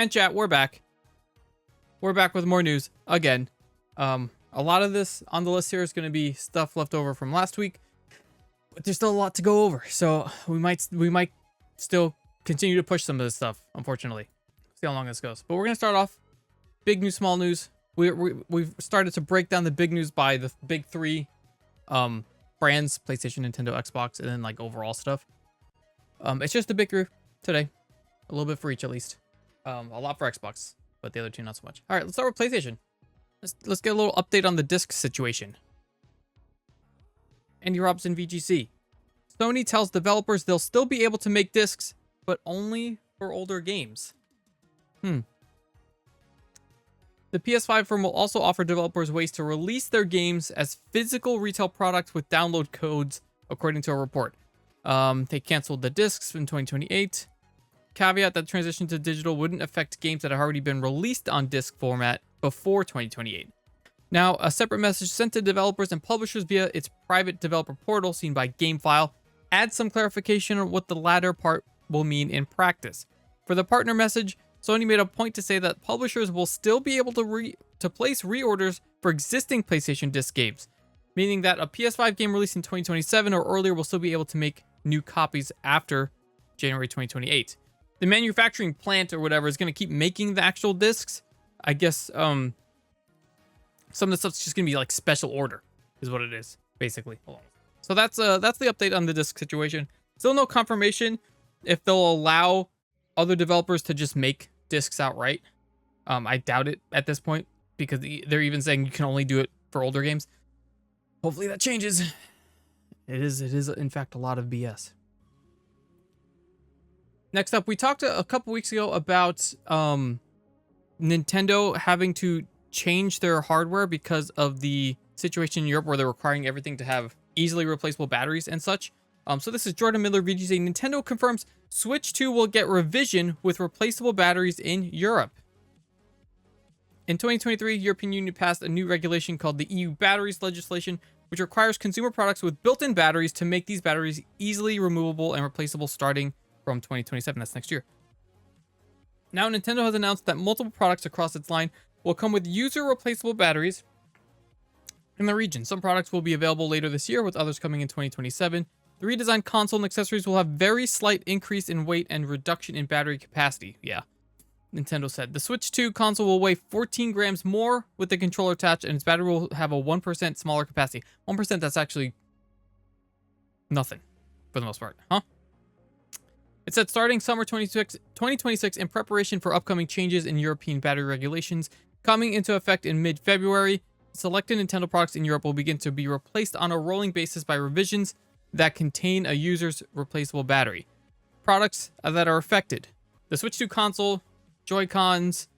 And chat, we're back. We're back with more news again. A lot of this on the list here is going to be stuff left over from last week, but there's still a lot to go over. So we might still continue to push some of this stuff, unfortunately. See how long this goes. But we're going to start off big news, small news. We've started to break down the big news by the big three brands: PlayStation, Nintendo, Xbox, and then like overall stuff. It's just the big three today. A little bit for each at least. A lot for Xbox, but the other two not so much. All right, let's start with PlayStation. Let's get a little update on the disc situation. Andy Robson, VGC. Sony tells developers they'll still be able to make discs, but only for older games. The PS5 firm will also offer developers ways to release their games as physical retail products with download codes, according to a report. They canceled the discs in 2028. Caveat that transition to digital wouldn't affect games that have already been released on disc format before 2028. Now, a separate message sent to developers and publishers via its private developer portal seen by GameFile adds some clarification on what the latter part will mean in practice. For the partner message, Sony made a point to say that publishers will still be able to place reorders for existing PlayStation disc games, meaning that a PS5 game released in 2027 or earlier will still be able to make new copies after January 2028. The manufacturing plant or whatever is going to keep making the actual discs. I guess some of the stuff's just going to be like special order is what it is, basically. So that's the update on the disc situation. Still no confirmation if they'll allow other developers to just make discs outright. I doubt it at this point because they're even saying you can only do it for older games. Hopefully that changes. It is in fact a lot of BS. Next up, we talked a couple weeks ago about Nintendo having to change their hardware because of the situation in Europe where they're requiring everything to have easily replaceable batteries and such. So this is Jordan Miller, VGC. Nintendo confirms Switch 2 will get revision with replaceable batteries in Europe. In 2023, European Union passed a new regulation called the EU Batteries Legislation, which requires consumer products with built-in batteries to make these batteries easily removable and replaceable starting from 2027. That's next year. Now, Nintendo has announced that multiple products across its line will come with user replaceable batteries in the region. Some products will be available later this year, with others coming in 2027. The redesigned console and accessories will have very slight increase in weight and reduction in battery capacity. Yeah, Nintendo said. The Switch 2 console will weigh 14 grams more with the controller attached, and its battery will have a 1% smaller capacity. 1%, that's actually nothing for the most part, huh? It said starting summer 2026 in preparation for upcoming changes in European battery regulations coming into effect in mid-February, selected Nintendo products in Europe will begin to be replaced on a rolling basis by revisions that contain a user's replaceable battery. Products that are affected: the Switch 2 console, Joy-Cons,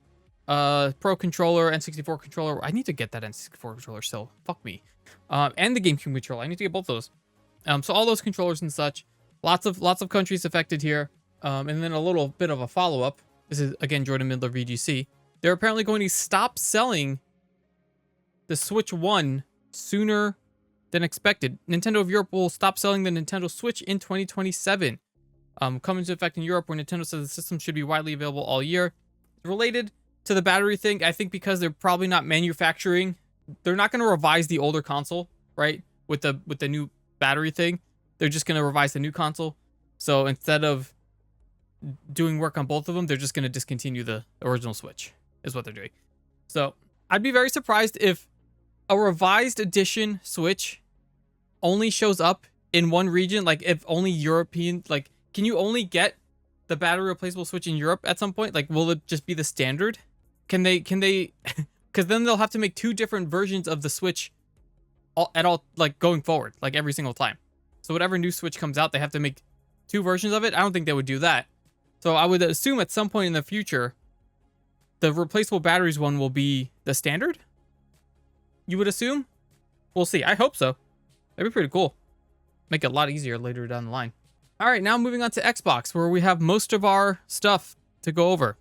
Pro controller, N64 controller. I need to get that N64 controller still. Fuck me. And the GameCube controller. I need to get both those. So all those controllers and such. Lots of countries affected here. And then a little bit of a follow-up. This is, again, Jordan Midler, VGC. They're apparently going to stop selling the Switch 1 sooner than expected. Nintendo of Europe will stop selling the Nintendo Switch in 2027. Coming into effect in Europe, where Nintendo says the system should be widely available all year. Related to the battery thing, I think because they're probably not manufacturing, they're not going to revise the older console, right? With the new battery thing. They're just going to revise the new console. So instead of doing work on both of them, they're just going to discontinue the original Switch, is what they're doing. So I'd be very surprised if a revised edition Switch only shows up in one region. Like if only European, like, can you only get the battery replaceable Switch in Europe at some point? Like, will it just be the standard? Can they, because then they'll have to make two different versions of the Switch like going forward, like every single time. So whatever new Switch comes out, they have to make two versions of it. I don't think they would do that. So I would assume at some point in the future, the replaceable batteries one will be the standard. You would assume? We'll see. I hope so. That'd be pretty cool. Make it a lot easier later down the line. All right, now moving on to Xbox, where we have most of our stuff to go over.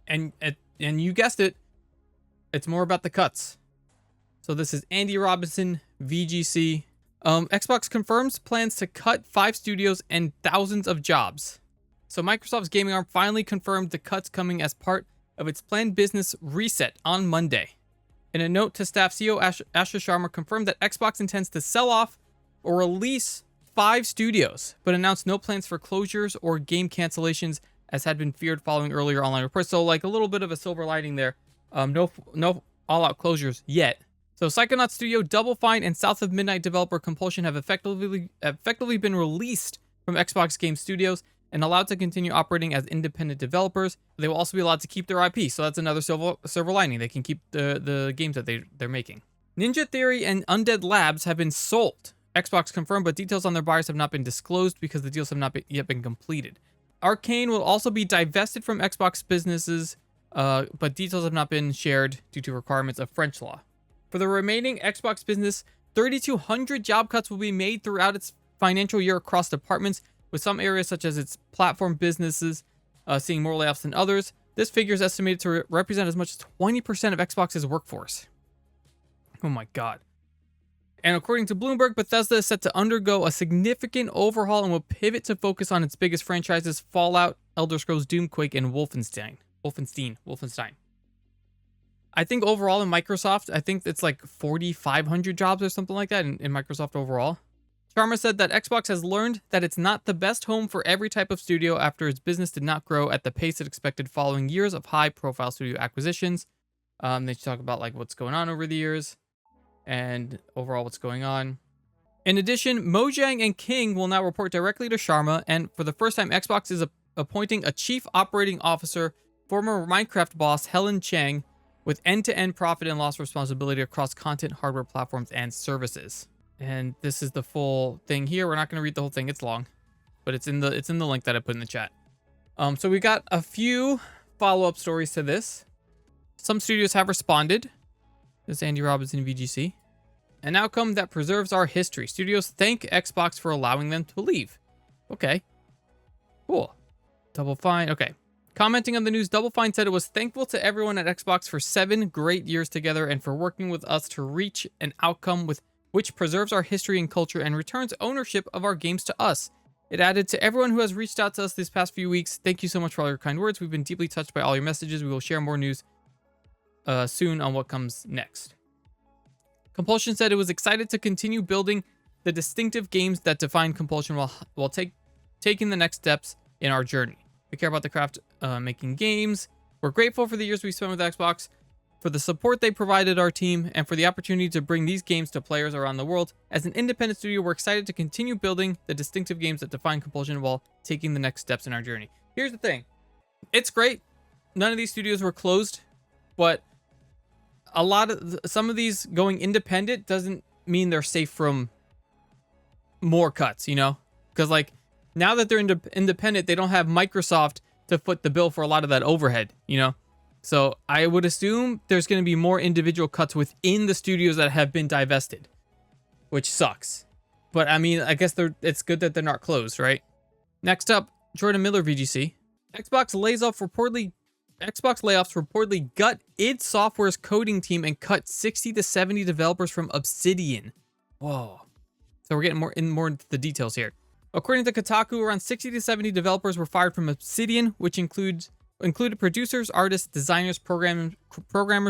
And you guessed it, it's more about the cuts. So this is Andy Robinson, VGC. Xbox confirms plans to cut 5 studios and thousands of jobs. So Microsoft's gaming arm finally confirmed the cuts coming as part of its planned business reset on Monday. In a note to staff, CEO Ashish Sharma confirmed that Xbox intends to sell off or release 5 studios, but announced no plans for closures or game cancellations, as had been feared following earlier online reports. So like a little bit of a silver lining there. No all-out closures yet. So Psychonaut Studio, Double Fine, and South of Midnight developer Compulsion have effectively been released from Xbox Game Studios and allowed to continue operating as independent developers. They will also be allowed to keep their IP, so that's another silver lining. They can keep the games that they're making. Ninja Theory and Undead Labs have been sold. Xbox confirmed, but details on their buyers have not been disclosed because the deals have not yet been completed. Arcane will also be divested from Xbox businesses, but details have not been shared due to requirements of French law. For the remaining Xbox business, 3,200 job cuts will be made throughout its financial year across departments, with some areas such as its platform businesses seeing more layoffs than others. This figure is estimated to represent as much as 20% of Xbox's workforce. Oh my god. And according to Bloomberg, Bethesda is set to undergo a significant overhaul and will pivot to focus on its biggest franchises: Fallout, Elder Scrolls, Doom, Quake, and Wolfenstein. I think overall in Microsoft, I think it's like 4,500 jobs or something like that in Microsoft overall. Sharma said that Xbox has learned that it's not the best home for every type of studio after its business did not grow at the pace it expected following years of high-profile studio acquisitions. They talk about like what's going on over the years and overall what's going on. In addition, Mojang and King will now report directly to Sharma, and for the first time, Xbox is appointing a chief operating officer, former Minecraft boss Helen Chang, with end-to-end profit and loss responsibility across content, hardware, platforms, and services. And this is the full thing here. We're not going to read the whole thing. It's long, but it's in the link that I put in the chat. So we got a few follow-up stories to this. Some studios have responded. This is Andy Robinson, VGC. An outcome that preserves our history. Studios thank Xbox for allowing them to leave. Okay. Cool. Double Fine. Okay. Commenting on the news, Double Fine said it was thankful to everyone at Xbox for 7 great years together and for working with us to reach an outcome which preserves our history and culture and returns ownership of our games to us. It added, to everyone who has reached out to us these past few weeks, thank you so much for all your kind words. We've been deeply touched by all your messages. We will share more news soon on what comes next. Compulsion said it was excited to continue building the distinctive games that define Compulsion while taking the next steps in our journey. We care about the craft making games. We're grateful for the years we spent with Xbox, for the support they provided our team, and for the opportunity to bring these games to players around the world. As an independent studio, we're excited to continue building the distinctive games that define Compulsion while taking the next steps in our journey. Here's the thing. It's great. None of these studios were closed, but some of these going independent doesn't mean they're safe from more cuts, you know? Because like now that they're independent, they don't have Microsoft to foot the bill for a lot of that overhead, you know? So I would assume there's going to be more individual cuts within the studios that have been divested, which sucks. But I mean, I guess it's good that they're not closed, right? Next up, Jordan Miller, VGC. Xbox layoffs reportedly gut id Software's coding team and cut 60 to 70 developers from Obsidian. Whoa. So we're getting more into the details here. According to Kotaku, around 60 to 70 developers were fired from Obsidian, which included producers, artists, designers, programmers,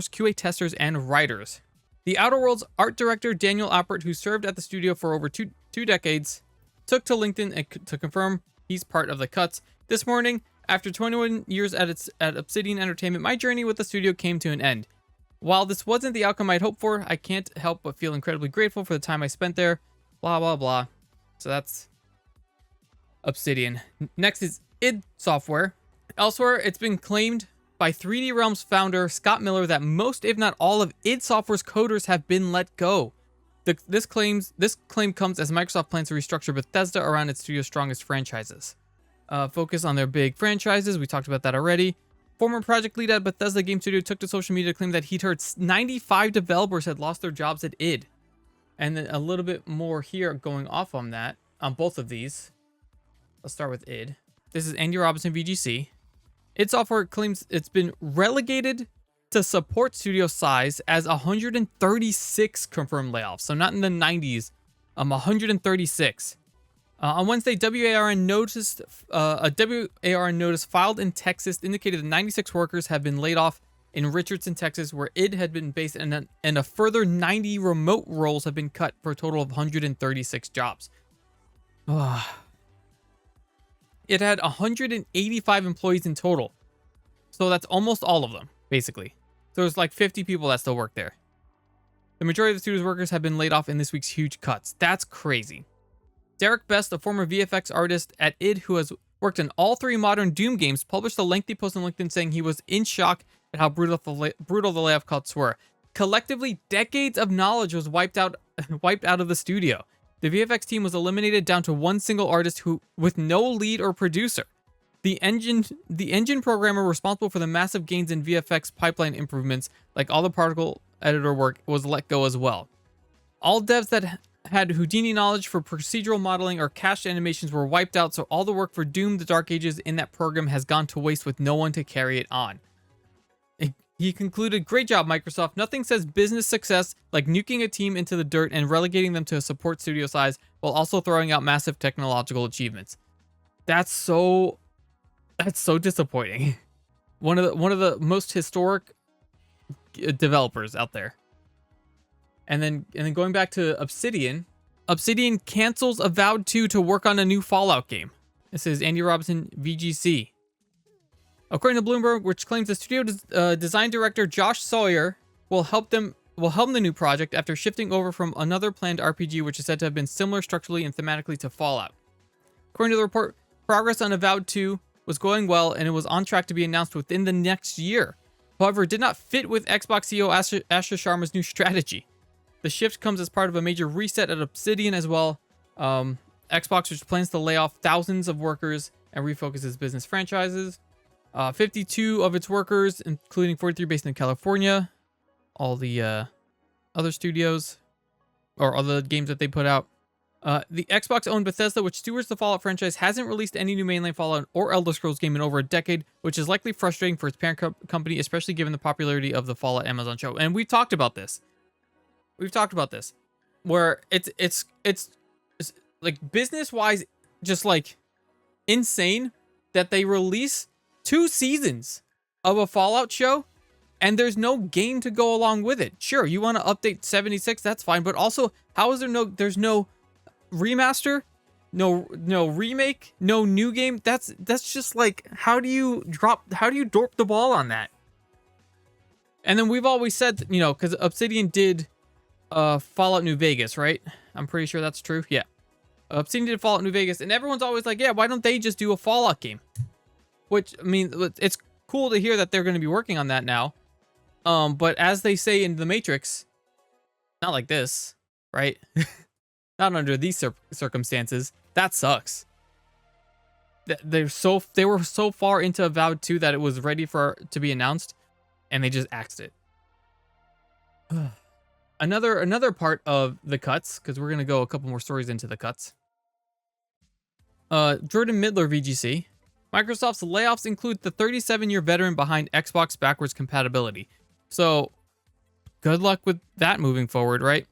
QA testers, and writers. The Outer Worlds art director Daniel Appert, who served at the studio for over two decades, took to LinkedIn to confirm he's part of the cuts. This morning, after 21 years at Obsidian Entertainment, my journey with the studio came to an end. While this wasn't the outcome I'd hoped for, I can't help but feel incredibly grateful for the time I spent there. Blah, blah, blah. So that's Obsidian. Next is id Software. Elsewhere, it's been claimed by 3D Realms founder Scott Miller that most, if not all, of id Software's coders have been let go. This claim comes as Microsoft plans to restructure Bethesda around its studio's strongest franchises. Focus on their big franchises. We talked about that already. Former project lead at Bethesda Game Studio took to social media to claim that he'd heard 95 developers had lost their jobs at id. And then a little bit more here going off on that, on both of these. Let's start with id. This is Andy Robinson, VGC. id Software claims it's been relegated to support studio size as 136 confirmed layoffs. So not in the 90s, 136. On Wednesday, WARN noticed a WARN notice filed in Texas indicated that 96 workers have been laid off in Richardson, Texas, where id had been based, and a further 90 remote roles have been cut for a total of 136 jobs. It had 185 employees in total, so that's almost all of them, basically. So there's like 50 people that still work there. The majority of the studio's workers have been laid off in this week's huge cuts. That's crazy. Derek Best, a former VFX artist at id who has worked in all 3 modern Doom games, published a lengthy post on LinkedIn saying he was in shock at how brutal the layoff cuts were. Collectively, decades of knowledge was wiped out of the studio. The VFX team was eliminated down to one single artist with no lead or producer. The engine programmer responsible for the massive gains in VFX pipeline improvements, like all the particle editor work, was let go as well. All devs that had Houdini knowledge for procedural modeling or cached animations were wiped out, so all the work for Doom: The Dark Ages in that program has gone to waste with no one to carry it on. He concluded, "Great job, Microsoft. Nothing says business success like nuking a team into the dirt and relegating them to a support studio size while also throwing out massive technological achievements." That's so disappointing. One of the most historic developers out there. And then going back to Obsidian cancels Avowed 2 to work on a new Fallout game. This is Andy Robinson, VGC. According to Bloomberg, which claims the studio design director Josh Sawyer will helm the new project after shifting over from another planned RPG, which is said to have been similar structurally and thematically to Fallout. According to the report, progress on Avowed 2 was going well, and it was on track to be announced within the next year. However, it did not fit with Xbox CEO Asher Sharma's new strategy. The shift comes as part of a major reset at Obsidian as well. Xbox, which plans to lay off thousands of workers and refocus its business franchises. 52 of its workers, including 43 based in California. All the other studios, or other games that they put out. The Xbox-owned Bethesda, which stewards the Fallout franchise, hasn't released any new mainline Fallout or Elder Scrolls game in over a decade, which is likely frustrating for its parent company, especially given the popularity of the Fallout Amazon show. And we've talked about this. Where it's like business-wise, just like insane that they release 2 seasons of a Fallout show and there's no game to go along with it. Sure, you want to update 76, that's fine, but also how is there's no remaster, no remake, no new game? That's just like, how do you dorp the ball on that? And then we've always said, because Obsidian did Fallout New Vegas, right? I'm pretty sure that's true. Yeah. Obsidian did Fallout New Vegas, and everyone's always like, yeah, why don't they just do a Fallout game? Which, I mean, it's cool to hear that they're going to be working on that now. But as they say in The Matrix, not like this, right? Not under these circumstances. That sucks. They were so far into Avowed 2 that it was ready to be announced, and they just axed it. Another part of the cuts, because we're going to go a couple more stories into the cuts. Jordan Midler, VGC. Microsoft's layoffs include the 37-year veteran behind Xbox backwards compatibility. So, good luck with that moving forward, right?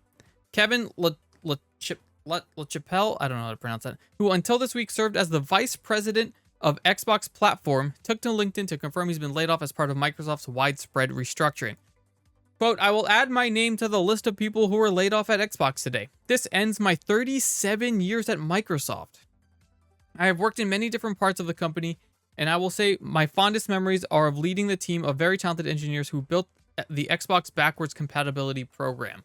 Kevin LaChapelle, I don't know how to pronounce that, who until this week served as the vice president of Xbox platform, took to LinkedIn to confirm he's been laid off as part of Microsoft's widespread restructuring. Quote, "I will add my name to the list of people who were laid off at Xbox today. This ends my 37 years at Microsoft. I have worked in many different parts of the company, and I will say my fondest memories are of leading the team of very talented engineers who built the Xbox backwards compatibility program."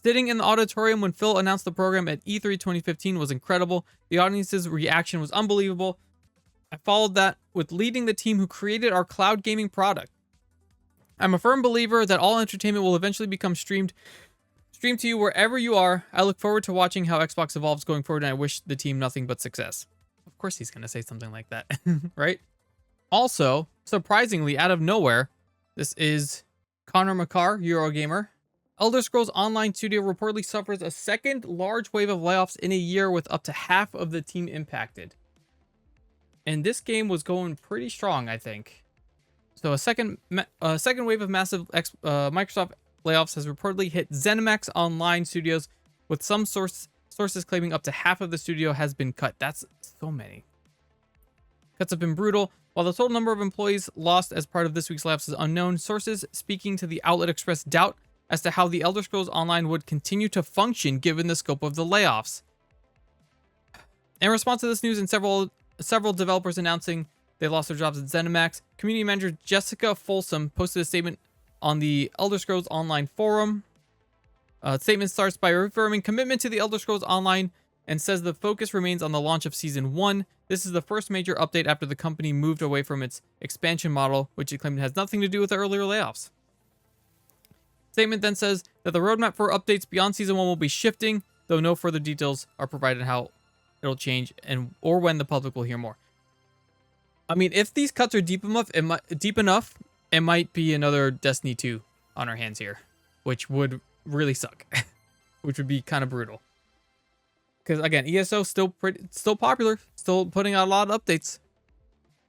Sitting in the auditorium when Phil announced the program at E3 2015 was incredible. The audience's reaction was unbelievable. I followed that with leading the team who created our cloud gaming product. I'm a firm believer that all entertainment will eventually become streamed to you wherever you are. I look forward to watching how Xbox evolves going forward, and I wish the team nothing but success. Of course he's going to say something like that, right? Also, surprisingly, out of nowhere, this is Connor McCarr, Eurogamer. Elder Scrolls Online Studio reportedly suffers a second large wave of layoffs in a year with up to half of the team impacted. And this game was going pretty strong, I think. So a second wave of massive Microsoft layoffs has reportedly hit ZeniMax Online Studios, with some sources sources claiming up to half of the studio has been cut. That's so many. Cuts have been brutal. While the total number of employees lost as part of this week's layoffs is unknown, sources speaking to the outlet expressed doubt as to how the Elder Scrolls Online would continue to function given the scope of the layoffs. In response to this news and several developers announcing they lost their jobs at ZeniMax, community manager Jessica Folsom posted a statement on the Elder Scrolls Online forum. Statement starts by reaffirming commitment to the Elder Scrolls Online and says the focus remains on the launch of Season 1. This is the first major update after the company moved away from its expansion model, which it claimed has nothing to do with the earlier layoffs. Statement then says that the roadmap for updates beyond Season 1 will be shifting, though no further details are provided on how it'll change or when the public will hear more. I mean, if these cuts are deep enough, it might be another Destiny 2 on our hands here, which would really suck, which would be kind of brutal. Because again, ESO still popular, still putting out a lot of updates.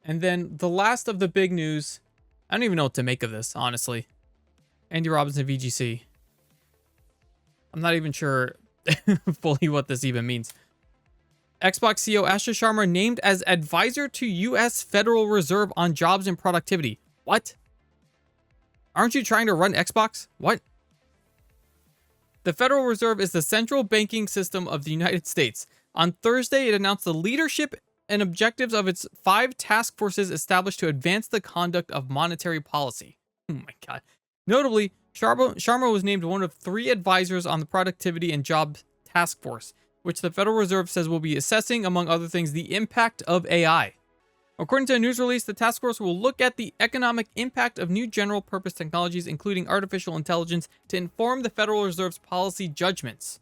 And then the last of the big news, I don't even know what to make of this, honestly. Andy Robinson VGC. I'm not even sure fully what this even means. Xbox CEO Ashish Sharma named as advisor to U.S. Federal Reserve on jobs and productivity. What? Aren't you trying to run Xbox? What? The Federal Reserve is the central banking system of the United States. On Thursday, it announced the leadership and objectives of its 5 task forces established to advance the conduct of monetary policy. Oh my God. Notably, Sharma was named one of 3 advisors on the Productivity and Jobs Task Force, which the Federal Reserve says will be assessing, among other things, the impact of AI. According to a news release, the task force will look at the economic impact of new general-purpose technologies, including artificial intelligence, to inform the Federal Reserve's policy judgments.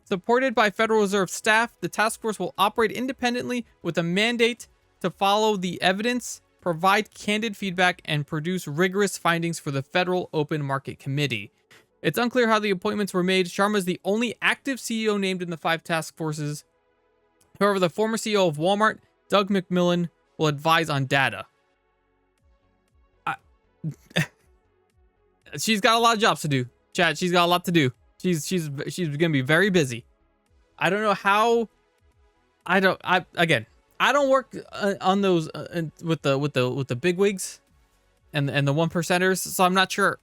Supported by Federal Reserve staff, the task force will operate independently with a mandate to follow the evidence, provide candid feedback, and produce rigorous findings for the Federal Open Market Committee. It's unclear how the appointments were made. Sharma is the only active CEO named in the 5 task forces. However, the former CEO of Walmart, Doug McMillon, will advise on data. She's got a lot of jobs to do. Chat, she's got a lot to do. She's gonna be very busy. I don't know how. I don't work on those with the big wigs and the 1%ers, so I'm not sure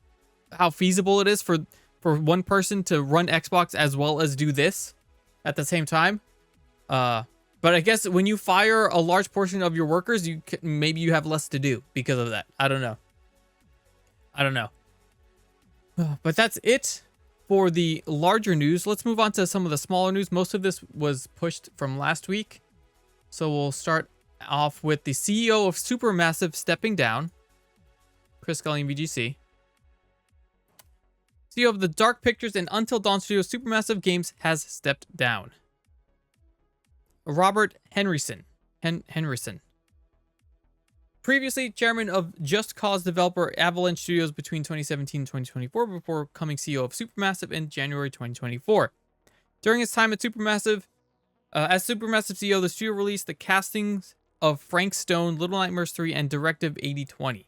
how feasible it is for one person to run Xbox as well as do this at the same time. But I guess when you fire a large portion of your workers, maybe you have less to do because of that. I don't know. But that's it for the larger news. Let's move on to some of the smaller news. Most of this was pushed from last week. So we'll start off with the CEO of Supermassive stepping down. Chris Scully and VGC. CEO of the Dark Pictures and Until Dawn Studio Supermassive Games has stepped down. Robert Henryson. Previously chairman of Just Cause developer Avalanche Studios between 2017 and 2024 before becoming CEO of Supermassive in January 2024. During his time at Supermassive, as Supermassive CEO, the studio released the castings of Frank Stone, Little Nightmares 3, and Directive 8020.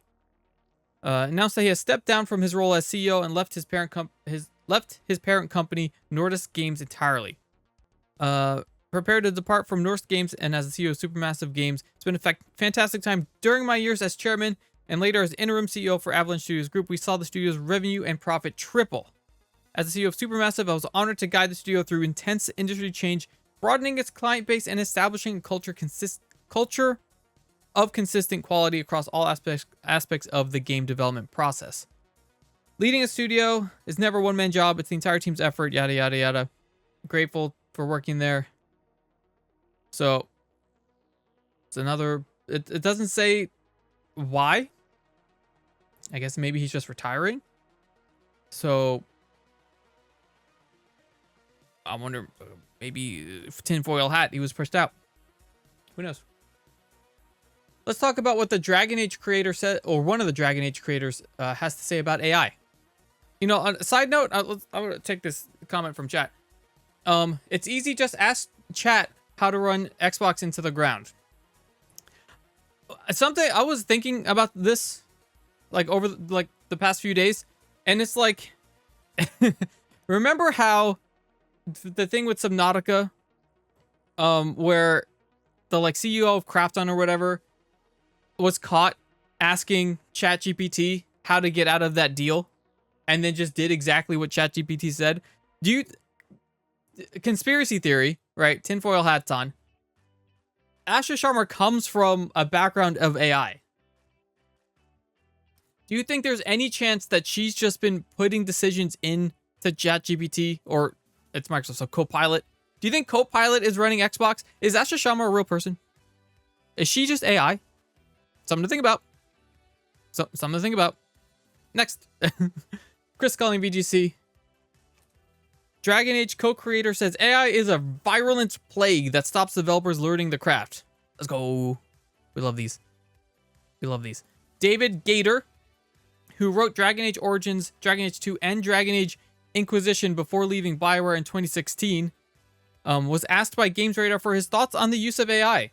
Announced that he has stepped down from his role as CEO and left his parent company, Nordisk Games, entirely. Prepared to depart from Nordisk Games and as the CEO of Supermassive Games. It's been a fantastic time during my years as chairman and later as interim CEO for Avalanche Studios Group. We saw the studio's revenue and profit triple. As the CEO of Supermassive, I was honored to guide the studio through intense industry change, broadening its client base and establishing a culture of consistent quality across all aspects of the game development process. Leading a studio is never a one-man job. It's the entire team's effort, yada, yada, yada. Grateful for working there. So, it's another... It doesn't say why. I guess maybe he's just retiring. So, I wonder, maybe tinfoil hat, he was pushed out. Who knows? Let's talk about what the Dragon Age creator said, or one of the Dragon Age creators has to say about AI. You know, on a side note, I'm going to take this comment from chat. It's easy, just ask chat how to run Xbox into the ground. Something I was thinking about this, like over the past few days, and it's like, remember how the thing with Subnautica, where the like CEO of Krafton or whatever was caught asking ChatGPT how to get out of that deal, and then just did exactly what ChatGPT said. Conspiracy theory, right? Tinfoil hats on. Asha Sharma comes from a background of AI. Do you think there's any chance that she's just been putting decisions in to ChatGPT, or it's Microsoft, so Copilot? Do you think Copilot is running Xbox? Is Asha Sharma a real person? Is she just AI? Something to think about. Something to think about. Next. Chris calling VGC. Dragon Age co-creator says AI is a virulent plague that stops developers learning the craft. Let's go. We love these. We love these. David Gator, who wrote Dragon Age Origins, Dragon Age 2, and Dragon Age Inquisition before leaving BioWare in 2016, was asked by Games Radar for his thoughts on the use of AI.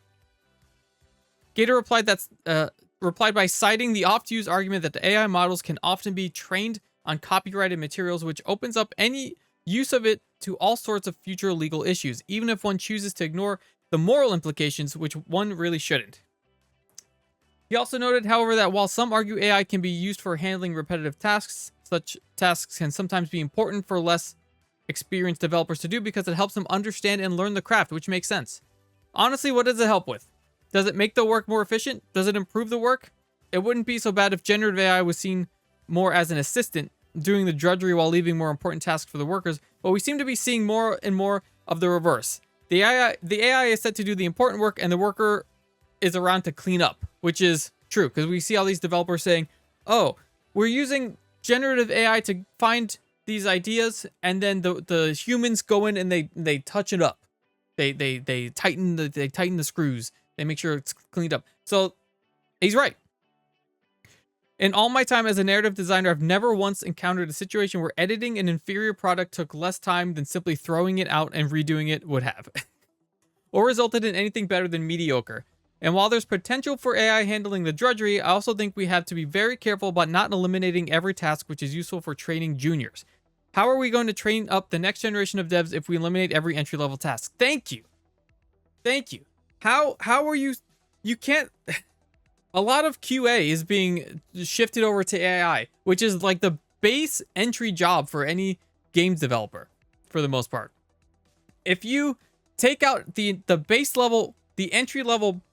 Gator replied by citing the oft-used argument that the AI models can often be trained on copyrighted materials, which opens up any use of it to all sorts of future legal issues, even if one chooses to ignore the moral implications, which one really shouldn't. He also noted, however, that while some argue AI can be used for handling repetitive tasks, such tasks can sometimes be important for less experienced developers to do because it helps them understand and learn the craft, which makes sense. Honestly, what does it help with? Does it make the work more efficient? Does it improve the work? It wouldn't be so bad if generative AI was seen more as an assistant, doing the drudgery while leaving more important tasks for the workers, but we seem to be seeing more and more of the reverse. The AI is set to do the important work, and the worker is around to clean up, which is true, because we see all these developers saying, oh, we're using generative AI to find these ideas, and then the humans go in and they touch it up. They tighten the screws. They make sure it's cleaned up. So he's right. In all my time as a narrative designer, I've never once encountered a situation where editing an inferior product took less time than simply throwing it out and redoing it would have, or resulted in anything better than mediocre. And while there's potential for AI handling the drudgery, I also think we have to be very careful about not eliminating every task which is useful for training juniors. How are we going to train up the next generation of devs if we eliminate every entry-level task? Thank you. Thank you. How are you can't... A lot of QA is being shifted over to AI, which is like the base entry job for any games developer, for the most part. If you take out the base level, the entry level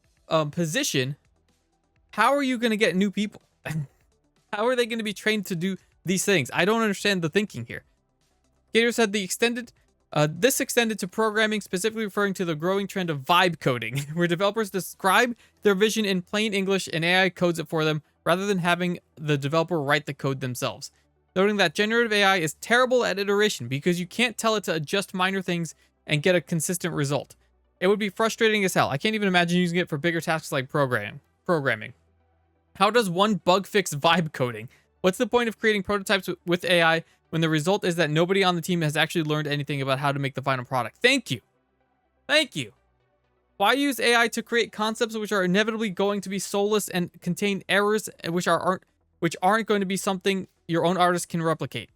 position, how are you going to get new people? How are they going to be trained to do these things? I don't understand the thinking here. Gator said this extended to programming, specifically referring to the growing trend of vibe coding, where developers describe their vision in plain English and AI codes it for them, rather than having the developer write the code themselves. Noting that generative AI is terrible at iteration because you can't tell it to adjust minor things and get a consistent result. It would be frustrating as hell. I can't even imagine using it for bigger tasks like programming. How does one bug fix vibe coding? What's the point of creating prototypes with AI when the result is that nobody on the team has actually learned anything about how to make the final product? Thank you. Thank you. Why use AI to create concepts which are inevitably going to be soulless and contain errors which aren't going to be something your own artist can replicate?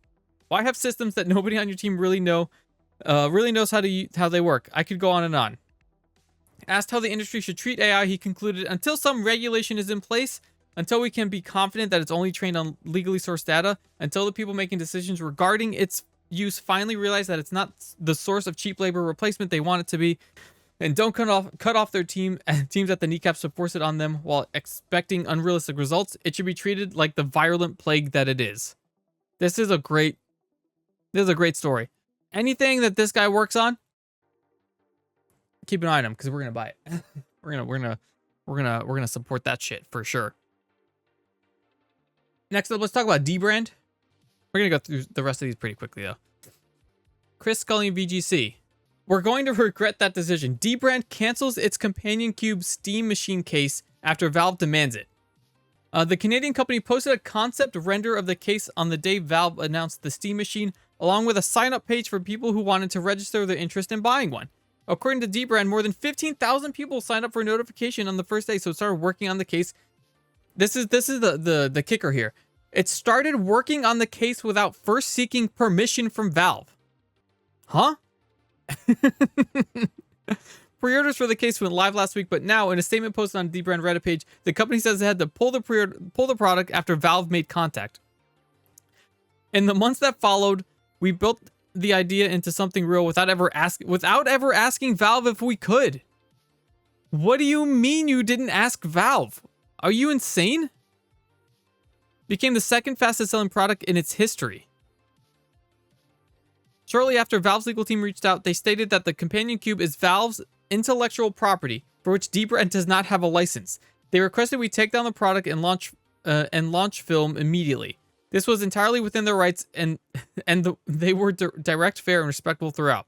Why have systems that nobody on your team really knows how they work? I could go on and on. Asked how the industry should treat AI, he concluded, until some regulation is in place, until we can be confident that it's only trained on legally sourced data, until the people making decisions regarding its use finally realize that it's not the source of cheap labor replacement they want it to be, and don't cut off their teams at the kneecaps to force it on them while expecting unrealistic results, it should be treated like the virulent plague that it is. This is a great story. Anything that this guy works on, keep an eye on him because we're gonna buy it. we're gonna support that shit for sure. Next up, let's talk about dbrand. We're gonna go through the rest of these pretty quickly though. Chris Scully VGC. We're going to regret that decision. dbrand cancels its Companion Cube Steam Machine case after Valve demands it. The Canadian company posted a concept render of the case on the day Valve announced the Steam Machine, along with a sign-up page for people who wanted to register their interest in buying one. According to dbrand, more than 15,000 people signed up for a notification on the first day, so it started working on the case. This is the kicker here. It started working on the case without first seeking permission from Valve. Huh? Pre-orders for the case went live last week, but now in a statement posted on the Brand Reddit page, the company says it had to pull the product after Valve made contact. In the months that followed, we built the idea into something real without ever asking Valve if we could. What do you mean you didn't ask Valve? Are you insane? Became the second fastest selling product in its history. Shortly after Valve's legal team reached out, they stated that the Companion Cube is Valve's intellectual property for which Deep Red does not have a license. They requested we take down the product and launch film immediately. This was entirely within their rights, and they were direct, fair, and respectful throughout.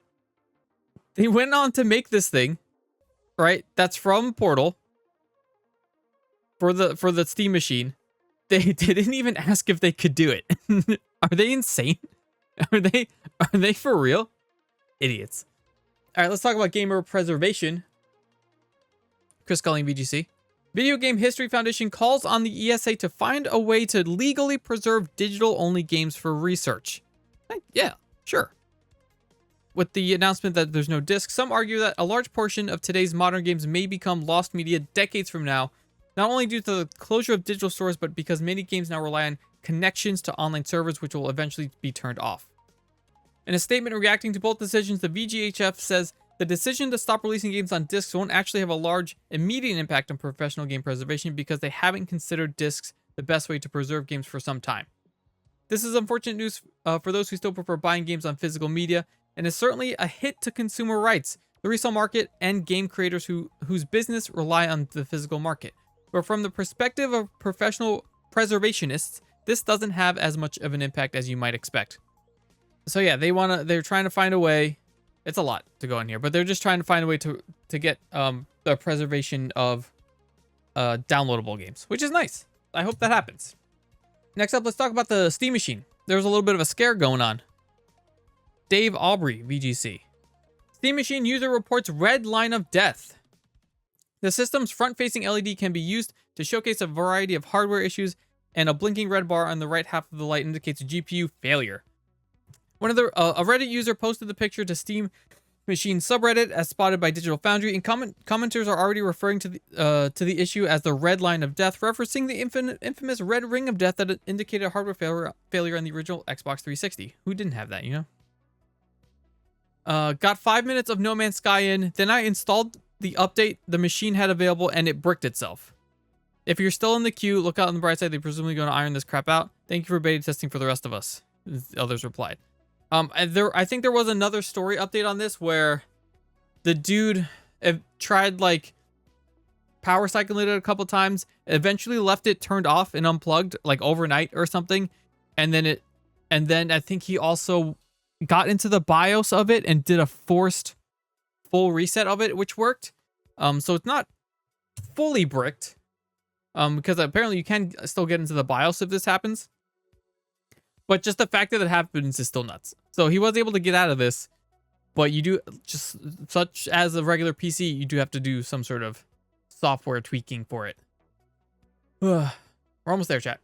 They went on to make this thing, right? That's from Portal for the Steam machine. They didn't even ask if they could do it. Are they insane? Are they for real? Idiots. All right, let's talk about gamer preservation. Chris Culling, VGC. Video Game History Foundation calls on the ESA to find a way to legally preserve digital-only games for research. Yeah, sure. With the announcement that there's no disc, some argue that a large portion of today's modern games may become lost media decades from now, not only due to the closure of digital stores, but because many games now rely on connections to online servers, which will eventually be turned off. In a statement reacting to both decisions, the VGHF says the decision to stop releasing games on discs won't actually have a large immediate impact on professional game preservation because they haven't considered discs the best way to preserve games for some time. This is unfortunate news for those who still prefer buying games on physical media, and is certainly a hit to consumer rights, the resale market, and game creators whose business rely on the physical market. But from the perspective of professional preservationists, this doesn't have as much of an impact as you might expect. So yeah, they're trying to find a way. It's a lot to go in here, but they're just trying to find a way to get the preservation of downloadable games, which is nice. I hope that happens. Next up, let's talk about the Steam machine. There's a little bit of a scare going on. Dave Aubrey, VGC. Steam machine user reports red line of death. The system's front-facing LED can be used to showcase a variety of hardware issues, and a blinking red bar on the right half of the light indicates a GPU failure. A Reddit user posted the picture to Steam machine subreddit as spotted by Digital Foundry, and commenters are already referring to the issue as the red line of death, referencing the infamous red ring of death that indicated hardware failure on the original Xbox 360. Who didn't have that, you know? Got 5 minutes of No Man's Sky in, then I installed the update the machine had available, and it bricked itself. If you're still in the queue, look out on the bright side. They're presumably going to iron this crap out. Thank you for beta testing for the rest of us. Others replied. I think there was another story update on this where the dude tried like power cycling it a couple times, eventually left it turned off and unplugged like overnight or something, and then I think he also got into the BIOS of it and did a forced full reset of it, which worked. So it's not fully bricked, because apparently you can still get into the BIOS if this happens. But just the fact that it happens is still nuts. So he was able to get out of this, but you do, just such as a regular PC, you do have to do some sort of software tweaking for it. We're almost there, chat.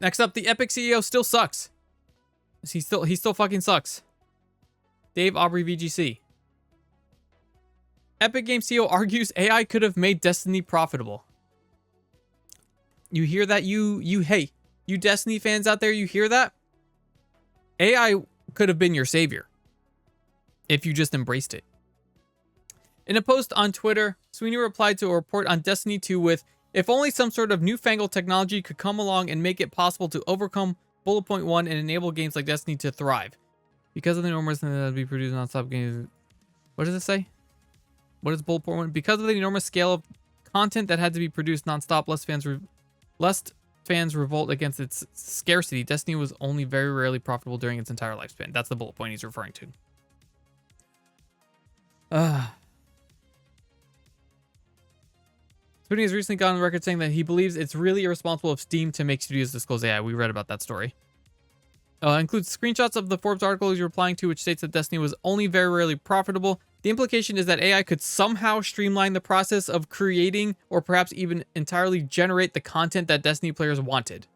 Next up, the Epic CEO still sucks. He still fucking sucks. Dave Aubrey, VGC. Epic Games CEO argues AI could have made Destiny profitable. You hear that? Hey, you Destiny fans out there, you hear that? AI could have been your savior if you just embraced it. In a post on Twitter, Sweeney replied to a report on Destiny 2 with, if only some sort of newfangled technology could come along and make it possible to overcome bullet point 1 and enable games like Destiny to thrive. Because of the enormous that would be produced non-stop games. What does it say? What is bullet point 1? Because of the enormous scale of content that had to be produced non-stop, lest fans revolt against its scarcity, Destiny was only very rarely profitable during its entire lifespan. That's the bullet point he's referring to. Sweeney has recently gone on record saying that he believes it's really irresponsible of Steam to make studios disclose AI. We read about that story. Includes screenshots of the Forbes article he's replying to, which states that Destiny was only very rarely profitable. The implication is that AI could somehow streamline the process of creating, or perhaps even entirely generate the content that Destiny players wanted.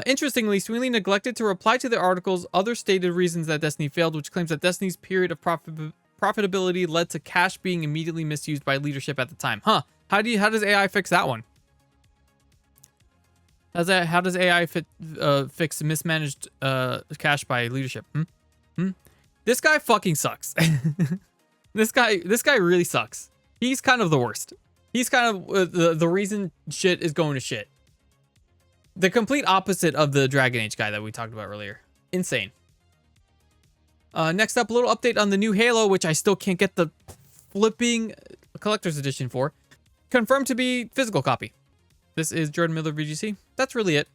Interestingly, Sweeney neglected to reply to the article's other stated reasons that Destiny failed, which claims that Destiny's period of profitability led to cash being immediately misused by leadership at the time. Huh? How does AI fix that one? How does AI fix mismanaged cash by leadership? This guy fucking sucks. This guy really sucks. He's kind of the worst. He's kind of the reason shit is going to shit. The complete opposite of the Dragon Age guy that we talked about earlier. Insane. Next up, a little update on the new Halo, which I still can't get the flipping collector's edition for. Confirmed to be physical copy. This is Jordan Miller VGC. That's really it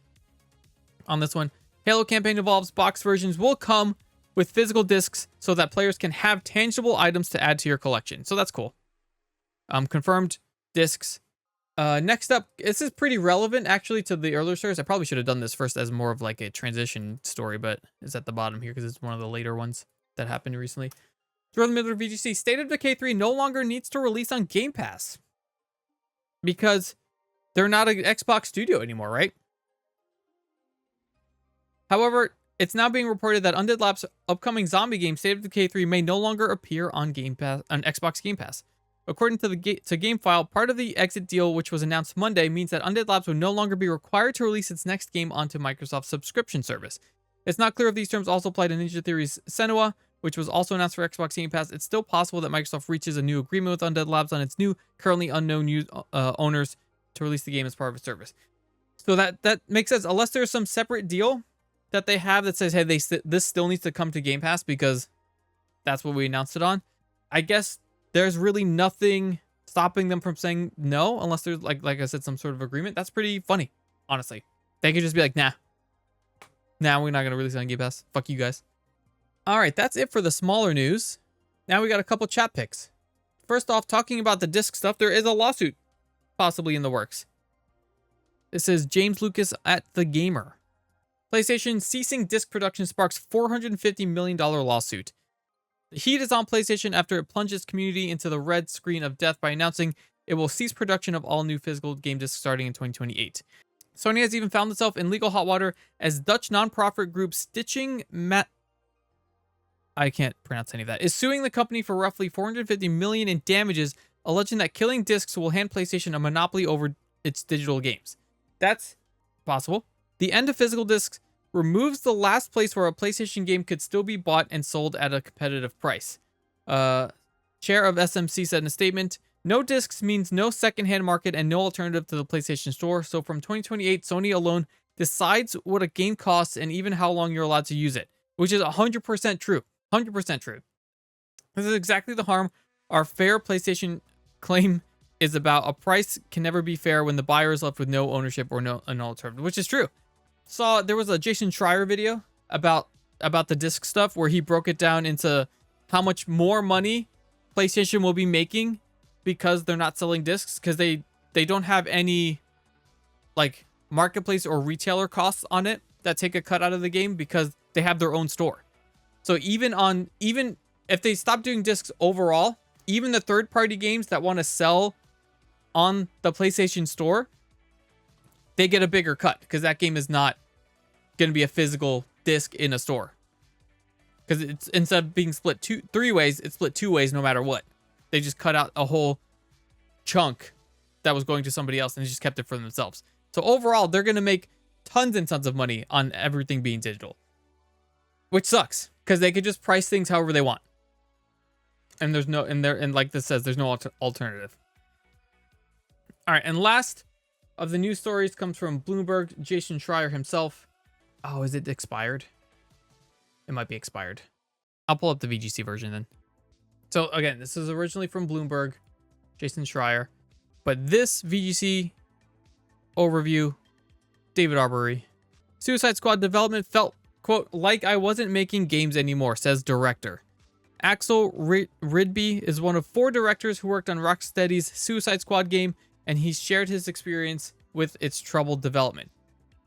on this one. Halo campaign evolves. Box versions will come with physical discs so that players can have tangible items to add to your collection. So that's cool. Confirmed discs. Next up, this is pretty relevant actually to the earlier stories. I probably should have done this first as more of like a transition story, but it's at the bottom here because it's one of the later ones that happened recently. Jordan Miller VGC. State of Decay 3 no longer needs to release on Game Pass because they're not an Xbox studio anymore, right? However, it's now being reported that Undead Labs' upcoming zombie game, State of Decay 3, may no longer appear on Game Pass, on Xbox Game Pass. According to the GameFile, part of the exit deal, which was announced Monday, means that Undead Labs will no longer be required to release its next game onto Microsoft's subscription service. It's not clear if these terms also apply to Ninja Theory's Senua, which was also announced for Xbox Game Pass. It's still possible that Microsoft reaches a new agreement with Undead Labs on its new, currently unknown owners to release the game as part of its service. So that makes sense, unless there's some separate deal that they have that says, hey, this still needs to come to Game Pass because that's what we announced it on. I guess there's really nothing stopping them from saying no, unless there's like I said, some sort of agreement. That's pretty funny, honestly. They could just be like, nah, we're not gonna release it on Game Pass. Fuck you guys. All right, that's it for the smaller news. Now we got a couple chat picks. First off, talking about the disc stuff, there is a lawsuit possibly in the works. This is James Lucas at The Gamer. PlayStation ceasing disc production sparks $450 million lawsuit. The heat is on PlayStation after it plunged its community into the red screen of death by announcing it will cease production of all new physical game discs starting in 2028. Sony has even found itself in legal hot water as Dutch nonprofit group I can't pronounce any of that, is suing the company for roughly $450 million in damages, alleging that killing discs will hand PlayStation a monopoly over its digital games. That's possible. The end of physical discs removes the last place where a PlayStation game could still be bought and sold at a competitive price. Chair of SMC said in a statement, no discs means no secondhand market and no alternative to the PlayStation Store. So from 2028, Sony alone decides what a game costs and even how long you're allowed to use it, which is 100% true. 100% true. This is exactly the harm our fair PlayStation claim is about. A price can never be fair when the buyer is left with no ownership or no alternative, which is true. There was a Jason Schreier video about the disc stuff where he broke it down into how much more money PlayStation will be making because they're not selling discs, because they don't have any like marketplace or retailer costs on it that take a cut out of the game because they have their own store. So even if they stop doing discs overall, even the third-party games that want to sell on the PlayStation Store, they get a bigger cut because that game is not going to be a physical disc in a store. Because it's, instead of being split three ways, it's split two ways no matter what. They just cut out a whole chunk that was going to somebody else and just kept it for themselves. So overall, they're going to make tons and tons of money on everything being digital, which sucks because they could just price things however they want. And there's no, and like this says, there's no alternative. All right, and last of the news stories comes from Bloomberg, Jason Schreier himself. Oh, is it expired? It might be expired. I'll pull up the VGC version then. So again, this is originally from Bloomberg, Jason Schreier, but this VGC overview, David Arbery. Suicide Squad development felt, quote, like I wasn't making games anymore, says director. Axel Ridby is one of 4 directors who worked on Rocksteady's Suicide Squad game, and he's shared his experience with its troubled development.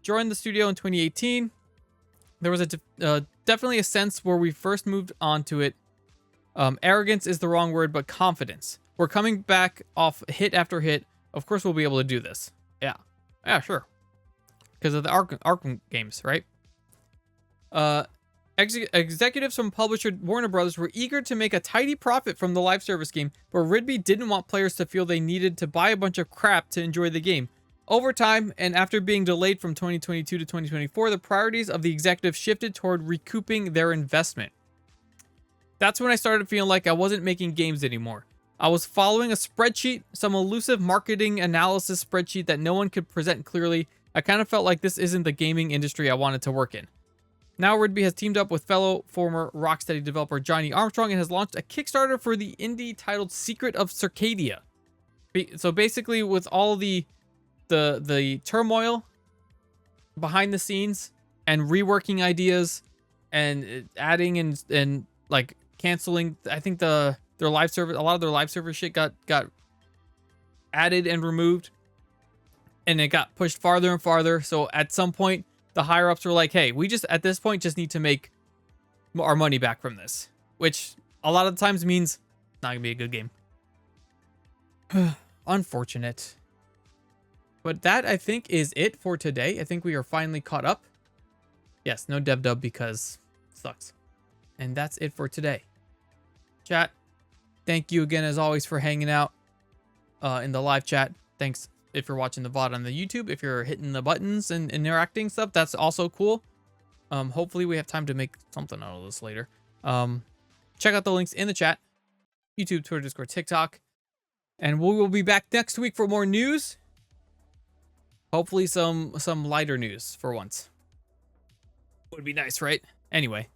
Joined the studio in 2018. There was definitely a sense where we first moved on to it. Arrogance is the wrong word, but confidence. We're coming back off hit after hit. Of course, we'll be able to do this. Yeah, sure. because of the Arkham games, right? Executives from publisher Warner Brothers were eager to make a tidy profit from the live service game, but Ridby didn't want players to feel they needed to buy a bunch of crap to enjoy the game. Over time, and after being delayed from 2022 to 2024, the priorities of the executives shifted toward recouping their investment. That's when I started feeling like I wasn't making games anymore. I was following a spreadsheet, some elusive marketing analysis spreadsheet that no one could present clearly. I kind of felt like this isn't the gaming industry I wanted to work in. Now Ridby has teamed up with fellow former Rocksteady developer Johnny Armstrong and has launched a Kickstarter for the indie titled Secret of Circadia. So basically, with all the turmoil behind the scenes and reworking ideas and adding and like canceling, I think their live service, a lot of their live service shit got added and removed, and it got pushed farther and farther. So at some point, the higher ups were like, hey, we just at this point just need to make our money back from this, which a lot of times means it's not gonna be a good game. Unfortunate. But that, I think, is it for today. I think we are finally caught up. Yes, no dev dub because it sucks. And that's it for today. Chat, thank you again, as always, for hanging out in the live chat. Thanks if you're watching the VOD on the YouTube. If you're hitting the buttons and interacting stuff, that's also cool. Hopefully we have time to make something out of this later. Check out the links in the chat. YouTube, Twitter, Discord, TikTok. And we will be back next week for more news. Hopefully some lighter news for once. Would be nice, right? Anyway,